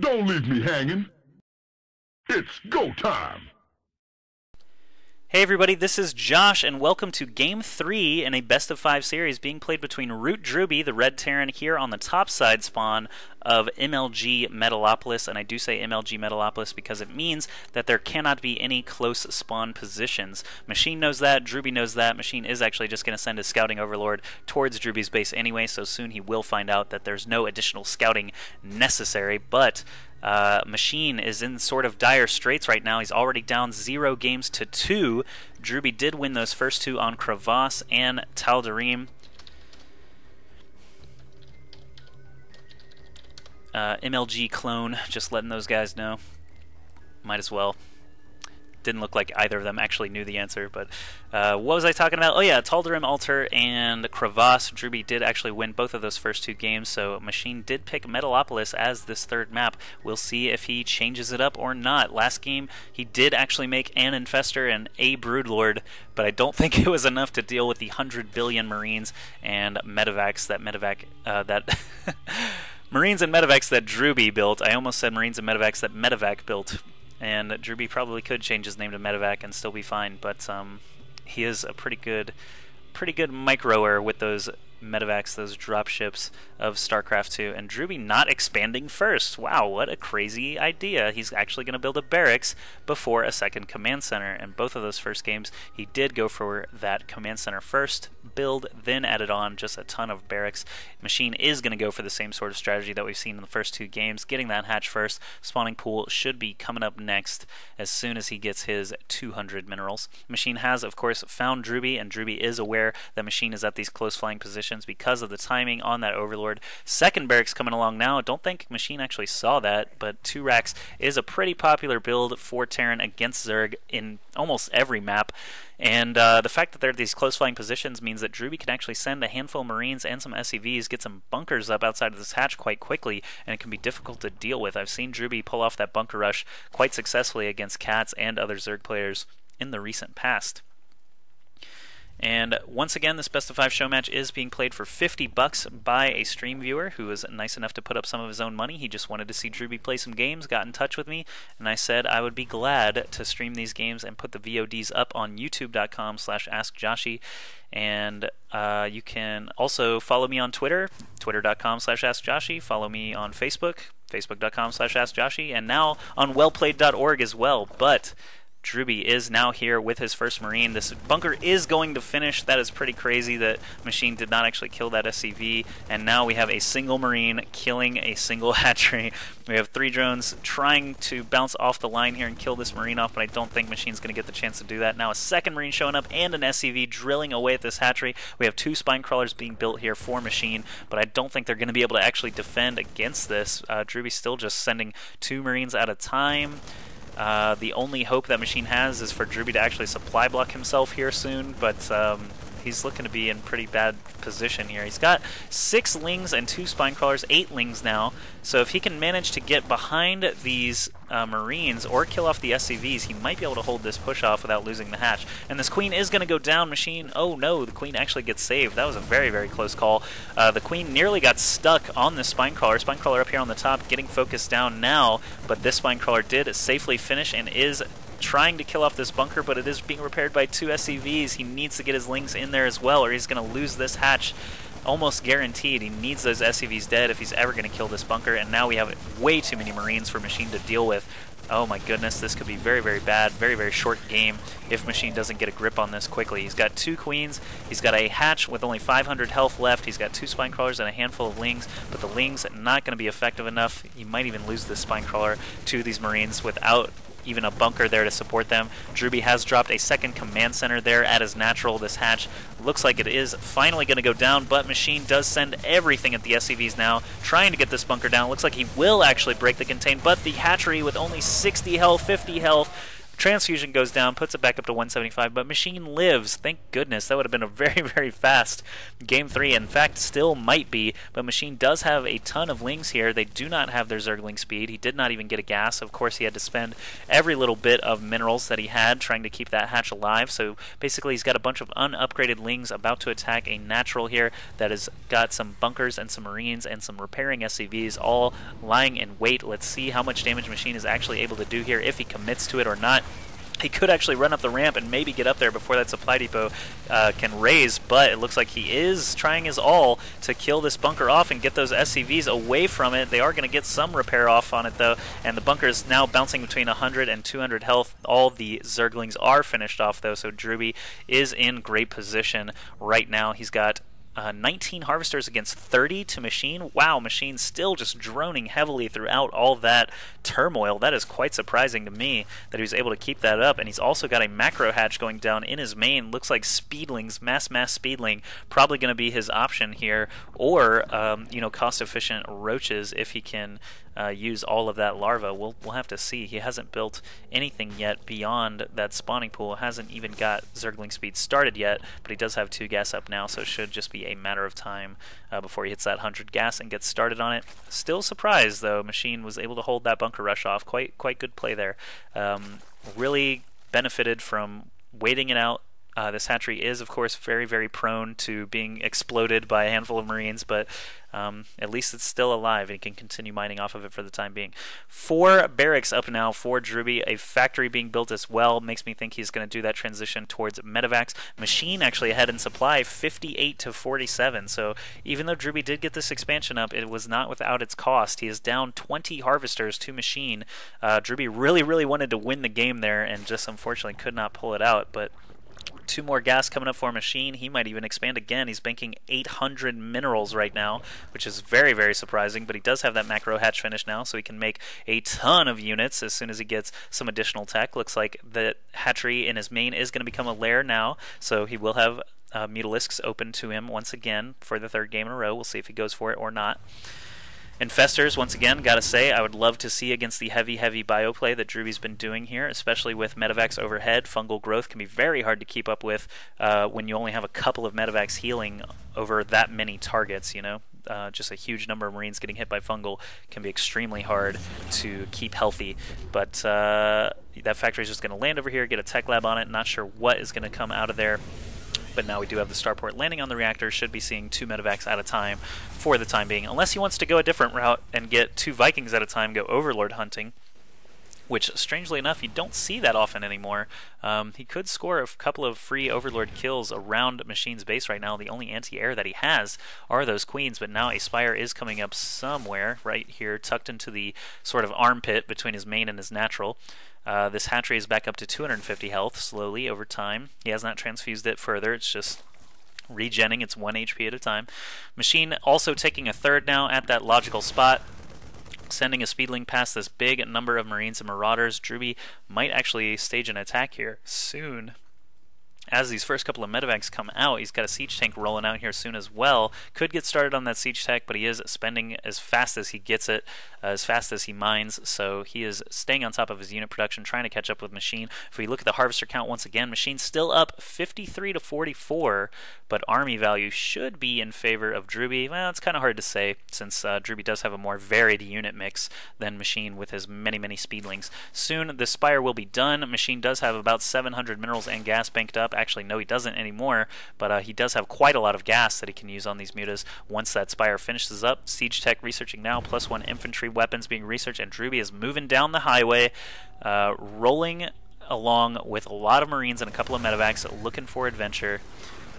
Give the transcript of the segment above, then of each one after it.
Don't leave me hanging. It's go time. Hey everybody, this is Josh, and welcome to Game 3 in a best-of-5 series being played between drewbie, the red Terran, here on the top side spawn of MLG Metalopolis, and I do say MLG Metalopolis because it means that there cannot be any close spawn positions. Machine knows that, drewbie knows that. Machine is actually just going to send his scouting overlord towards drewbie's base anyway, so soon he will find out that there's no additional scouting necessary, but Machine is in sort of dire straits right now. He's already down 0 games to 2. drewbie did win those first 2 on Crevasse and Tal'Darim. MLG clone, just letting those guys know. Might as well. Didn't look like either of them actually knew the answer, but what was I talking about? Oh yeah, Tal'Darim Altar and Crevasse. drewbie did actually win both of those first 2 games, so Machine did pick Metalopolis as this third map. We'll see if he changes it up or not. Last game, he did actually make an Infestor and a Broodlord, but I don't think it was enough to deal with the 100 billion Marines and Medivacs that Marines and Medivacs that drewbie built. I almost said Marines and Medivacs that Medivac built. And drewbie probably could change his name to Medivac and still be fine, but he is a pretty good microer with those Medivacs, those dropships of StarCraft 2. And drewbie not expanding first. Wow, what a crazy idea. He's actually going to build a barracks before a second command center. And both of those first games, he did go for that command center first build, then added on just a ton of barracks. Machine is going to go for the same sort of strategy that we've seen in the first 2 games, getting that hatch first. Spawning pool should be coming up next as soon as he gets his 200 minerals. Machine has, of course, found drewbie, and drewbie is aware that Machine is at these close flying positions because of the timing on that overlord. Second barracks coming along now. I don't think Machine actually saw that, but 2 racks is a pretty popular build for Terran against Zerg in almost every map. And the fact that they're at these close flying positions means that drewbie can actually send a handful of Marines and some SCVs, get some bunkers up outside of this hatch quite quickly, and it can be difficult to deal with. I've seen drewbie pull off that bunker rush quite successfully against Cats and other Zerg players in the recent past. And once again, this best of 5 show match is being played for $50 by a stream viewer who was nice enough to put up some of his own money. He just wanted to see drewbie play some games, got in touch with me, and I said I would be glad to stream these games and put the VODs up on youtube.com/AskJoshy. And you can also follow me on Twitter, twitter.com/AskJoshy. Follow me on Facebook, facebook.com/AskJoshy, and now on wellplayed.org as well. But drewbie is now here with his first Marine. This bunker is going to finish. That is pretty crazy that Machine did not actually kill that SCV. And now we have a single Marine killing a single hatchery. We have 3 drones trying to bounce off the line here and kill this Marine off, but I don't think Machine's going to get the chance to do that. Now a second Marine showing up and an SCV drilling away at this hatchery. We have 2 spine crawlers being built here for Machine, but I don't think they're going to be able to actually defend against this. drewbie's still just sending 2 Marines at a time. The only hope that Machine has is for drewbie to actually supply block himself here soon, but he's looking to be in pretty bad position here. He's got 6 lings and 2 spine crawlers, 8 lings now, so if he can manage to get behind these Marines or kill off the SCVs, he might be able to hold this push off without losing the hatch. And this Queen is going to go down. Machine, oh no, the Queen actually gets saved. That was a very, very close call. The Queen nearly got stuck on this spine crawler. Spine crawler up here on the top, getting focused down now, but this spine crawler did safely finish and is trying to kill off this bunker, but it is being repaired by 2 SCVs. He needs to get his lings in there as well, or he's going to lose this hatch. Almost guaranteed. He needs those SCVs dead if he's ever going to kill this bunker, and now we have way too many Marines for Machine to deal with. Oh my goodness, this could be very, very bad, very, very short game if Machine doesn't get a grip on this quickly. He's got 2 queens, he's got a hatch with only 500 health left, he's got 2 spine crawlers and a handful of lings, but the lings not going to be effective enough. He might even lose this spine crawler to these Marines without even a bunker there to support them. drewbie has dropped a second command center there at his natural. This hatch looks like it is finally going to go down, but Machine does send everything at the SCVs now, trying to get this bunker down. Looks like he will actually break the contain, but the hatchery with only 60 health, 50 health, Transfusion goes down, puts it back up to 175, but Machine lives. Thank goodness. That would have been a very, very fast Game 3. In fact, still might be, but Machine does have a ton of lings here. They do not have their Zergling speed. He did not even get a gas. Of course, he had to spend every little bit of minerals that he had trying to keep that hatch alive. So basically, he's got a bunch of unupgraded lings about to attack a natural here that has got some bunkers and some marines and some repairing SCVs all lying in wait. Let's see how much damage Machine is actually able to do here, if he commits to it or not. He could actually run up the ramp and maybe get up there before that supply depot can raise, but it looks like he is trying his all to kill this bunker off and get those SCVs away from it. They are going to get some repair off on it, though, and the bunker is now bouncing between 100 and 200 health. All the Zerglings are finished off, though, so drewbie is in great position right now. He's got 19 harvesters against 30 to Machine. Wow, Machine still just droning heavily throughout all that turmoil. That is quite surprising to me that he was able to keep that up. And he's also got a macro hatch going down in his main. Looks like speedlings, mass speedling, probably going to be his option here, or cost-efficient roaches if he can use all of that larva. We'll have to see. He hasn't built anything yet beyond that spawning pool. Hasn't even got Zergling speed started yet, but he does have 2 gas up now, so it should just be a matter of time before he hits that 100 gas and gets started on it. Still surprised, though, Machine was able to hold that bunker rush off. Quite good play there. Really benefited from waiting it out. This hatchery is, of course, very, very prone to being exploded by a handful of Marines, but at least it's still alive and he can continue mining off of it for the time being. 4 barracks up now for drewbie, a factory being built as well. Makes me think he's going to do that transition towards medevacs. Machine actually ahead in supply, 58 to 47, so even though drewbie did get this expansion up, it was not without its cost. He is down 20 harvesters to Machine. Drewbie really, really wanted to win the game there and just unfortunately could not pull it out, but 2 more gas coming up for Machine. He might even expand again. He's banking 800 minerals right now, which is very, very surprising, but he does have that macro hatch finished now, so he can make a ton of units as soon as he gets some additional tech. Looks like the hatchery in his main is going to become a lair now, so he will have mutalisks open to him once again for the 3rd game in a row. We'll see if he goes for it or not. Infestors, once again, gotta say, I would love to see against the heavy bio play that drewbie's been doing here, especially with medevacs overhead. Fungal growth can be very hard to keep up with when you only have a couple of medevacs healing over that many targets, you know. Just a huge number of Marines getting hit by fungal can be extremely hard to keep healthy. But that factory is just going to land over here, get a tech lab on it. Not sure what is going to come out of there. But now we do have the starport landing on the reactor. Should be seeing 2 medevacs at a time for the time being. Unless he wants to go a different route and get 2 Vikings at a time, go Overlord hunting, which, strangely enough, you don't see that often anymore. He could score a couple of free Overlord kills around Machine's base right now. The only anti-air that he has are those queens, but now a Spire is coming up somewhere right here, tucked into the sort of armpit between his main and his natural. This hatchery is back up to 250 health slowly over time. He has not transfused it further. It's just regenning. It's 1 HP at a time. Machine also taking a 3rd now at that logical spot, sending a speedling past this big number of Marines and Marauders. Drewbie might actually stage an attack here soon. As these first couple of medevacs come out, he's got a siege tank rolling out here soon as well. Could get started on that siege tech, but he is spending as fast as he gets it, as fast as he mines, so he is staying on top of his unit production, trying to catch up with Machine. If we look at the harvester count once again, Machine's still up 53 to 44, but army value should be in favor of drewbie. Well, it's kind of hard to say, since drewbie does have a more varied unit mix than Machine with his many, many speedlings. Soon, the Spire will be done. Machine does have about 700 minerals and gas banked up. Actually, no, he doesn't anymore, but he does have quite a lot of gas that he can use on these mutas once that Spire finishes up. Siege Tech researching now, +1 infantry weapons being researched, and drewbie is moving down the highway, rolling along with a lot of Marines and a couple of medevacs, looking for adventure.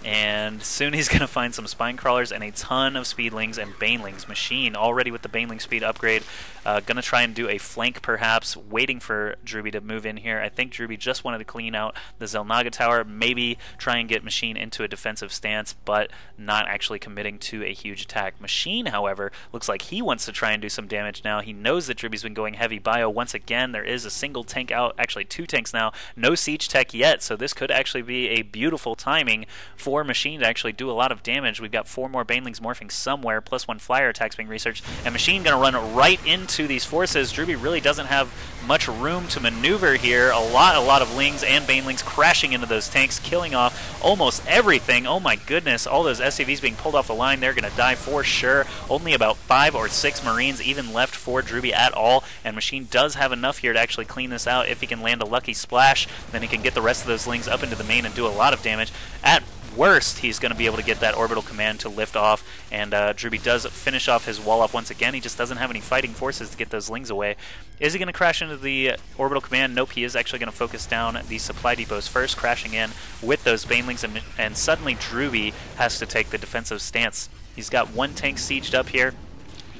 And soon he's going to find some spine crawlers and a ton of speedlings and banelings. Machine already with the baneling speed upgrade. Going to try and do a flank perhaps, waiting for drewbie to move in here. I think drewbie just wanted to clean out the Zelnaga tower, maybe try and get Machine into a defensive stance, but not actually committing to a huge attack. Machine, however, looks like he wants to try and do some damage now. He knows that drewbie's been going heavy bio once again. There is a single tank out, actually 2 tanks now. No siege tech yet, so this could actually be a beautiful timing for for Machine to actually do a lot of damage. We've got 4 more Banelings morphing somewhere, plus 1 flyer attacks being researched, and Machine going to run right into these forces. drewbie really doesn't have much room to maneuver here. A lot of Lings and Banelings crashing into those tanks, killing off almost everything. Oh my goodness, all those SCVs being pulled off the line. They're going to die for sure. Only about 5 or 6 Marines even left for drewbie at all, and Machine does have enough here to actually clean this out. If he can land a lucky splash, then he can get the rest of those Lings up into the main and do a lot of damage. At worst, he's going to be able to get that orbital command to lift off, and drewbie does finish off his wall off once again. He just doesn't have any fighting forces to get those Lings away. Is he going to crash into the orbital command? Nope, he is actually going to focus down the supply depots first, crashing in with those Banelings, and suddenly drewbie has to take the defensive stance. He's got 1 tank sieged up here,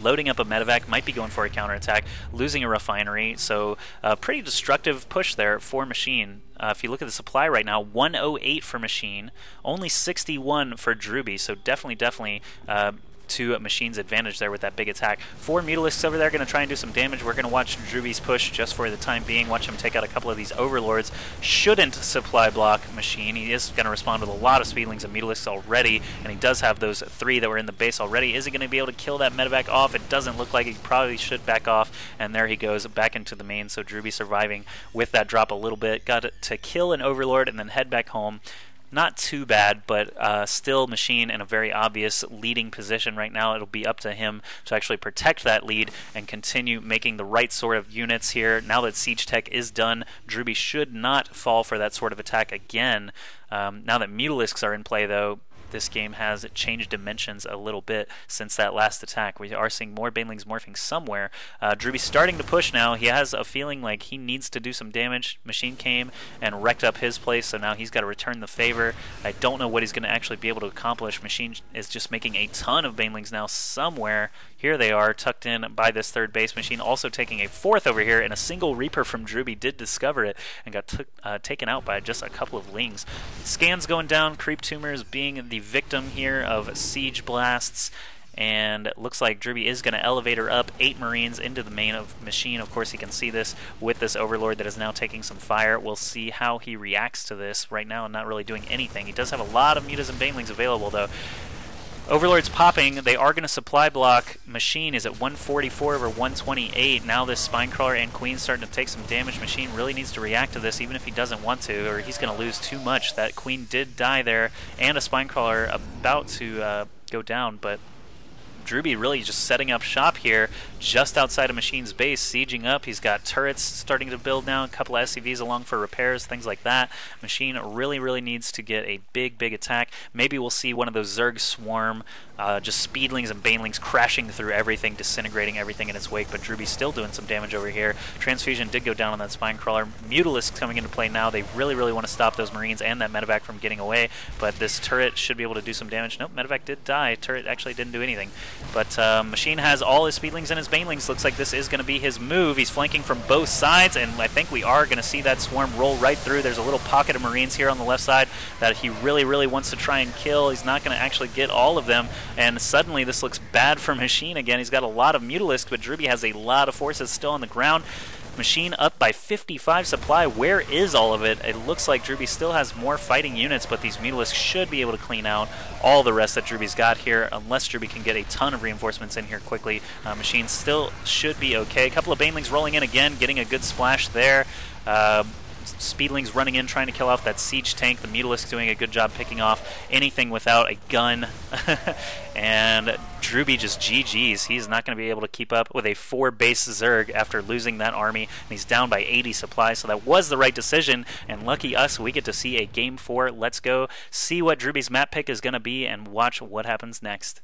loading up a medevac, might be going for a counterattack, losing a refinery, so a pretty destructive push there for Machine. If you look at the supply right now, 108 for Machine, only 61 for drewbie, so definitely to Machine's advantage there with that big attack. 4 Mutalisks over there going to try and do some damage. We're going to watch drewbie's push just for the time being, watch him take out a couple of these Overlords. Shouldn't supply block Machine. He is going to respond with a lot of Speedlings and Mutalisks already, and he does have those 3 that were in the base already. Is he going to be able to kill that medevac off? It doesn't look like. He probably should back off, and there he goes back into the main, so drewbie surviving with that drop a little bit. Got to kill an Overlord and then head back home. Not too bad, but still Machine in a very obvious leading position right now. It'll be up to him to actually protect that lead and continue making the right sort of units here. Now that Siege Tech is done, drewbie should not fall for that sort of attack again. Now that Mutalisks are in play, though, this game has changed dimensions a little bit since that last attack. We are seeing more Banelings morphing somewhere. Drewbie's starting to push now. He has a feeling like he needs to do some damage. Machine came and wrecked up his place, so now he's got to return the favor. I don't know what he's going to actually be able to accomplish. Machine is just making a ton of Banelings now somewhere. Here they are, tucked in by this 3rd base. Machine also taking a 4th over here, and a single Reaper from drewbie did discover it and got taken out by just a couple of Lings. Scans going down, Creep Tumors being the victim here of siege blasts, and it looks like drewbie is going to elevator up 8 Marines into the main of Machine. Of course, he can see this with this Overlord that is now taking some fire. We'll see how he reacts to this. Right now, not really doing anything. He does have a lot of Mutas and Banelings available, though. Overlord's popping. They are going to supply block. Machine is at 144 over 128. Now this Spinecrawler and Queen starting to take some damage. Machine really needs to react to this, even if he doesn't want to, or he's going to lose too much. That Queen did die there, and a Spinecrawler about to go down, but drewbie really just setting up shop here just outside of Machine's base, sieging up. He's got turrets starting to build now, a couple of SCVs along for repairs, things like that. Machine really needs to get a big attack. Maybe we'll see one of those Zerg swarm, just Speedlings and Banelings crashing through everything, disintegrating everything in its wake, but drewbie's still doing some damage over here. Transfusion did go down on that Spinecrawler. Mutalisks coming into play now. They really want to stop those Marines and that medevac from getting away, but this turret should be able to do some damage. Nope, medevac did die. Turret actually didn't do anything. But Machine has all his Speedlings and his Banelings. Looks like this is going to be his move. He's flanking from both sides, and I think we are going to see that swarm roll right through. There's a little pocket of Marines here on the left side that he really wants to try and kill. He's not going to actually get all of them, and suddenly this looks bad for Machine again. He's got a lot of Mutalisks, but drewbie has a lot of forces still on the ground. Machine up by 55 supply. Where is all of it? It looks like drewbie still has more fighting units, but these Mutalisks should be able to clean out all the rest that drewbie's got here, unless drewbie can get a ton of reinforcements in here quickly. Machine still should be okay. A couple of Banelings rolling in again, getting a good splash there. Speedlings running in, trying to kill off that siege tank. The Mutalisk doing a good job picking off anything without a gun. And drewbie just GG's. He's not going to be able to keep up with a 4-base Zerg after losing that army. And he's down by 80 supplies, so that was the right decision. And lucky us, we get to see a Game 4. Let's go see what drewbie's map pick is going to be and watch what happens next.